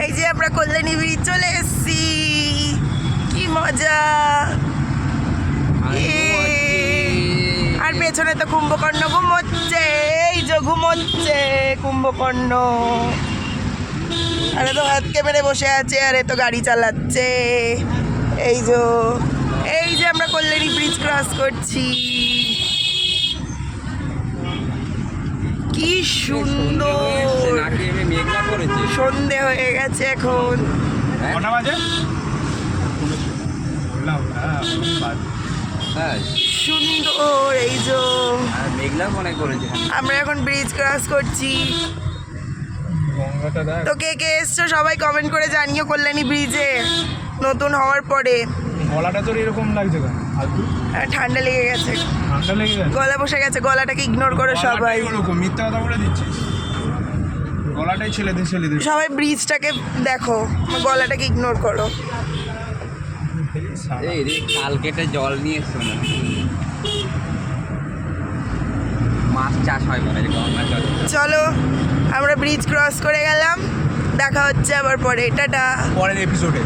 এই যে আমরা কল্যাণী ব্রিজ চলে এসেছি, কি মজা। আর পেছনে তো কুম্ভকর্ণ ঘুমোচ্ছে, এই যে ঘুমোচ্ছে কুম্ভকর্ণ। আরে তো হাত মেরে বসে আছে, আরে তো গাড়ি চালাচ্ছে। এই যে আমরা কল্যাণী ব্রিজ ক্রস করছি, কি সুন্দর। সন্ধে হয়ে গেছে এখন। সুন্দর, এই যে আমরা এখন ব্রিজ ক্রস করছি। তো কে কে এসছো সবাই কমেন্ট করে জানিও কল্যাণী ব্রিজে নতুন হওয়ার পরে। গলাটা তোর এরকম লাগছে কেন? ঠান্ডা লেগে গেছে, ঠান্ডা লেগে গেছে, গলা বসে গেছে। গলাটাকে ইগনোর করো সবাই, ওরকম মিথ্যা কথা বলে দিচ্ছিস। গলাটাই ছেলেদের সবাই ব্রিজটাকে দেখো, গলাটাকে ইগনোর করো। খাল কেটে জল নিয়ে এসছো না, মাছ চাষ হয় বলে গঙ্গা জল। চলো আমরা ব্রিজ ক্রস করে গেলাম, দেখা হচ্ছে আবার পরে, টাটা। পরের এপিসোডে।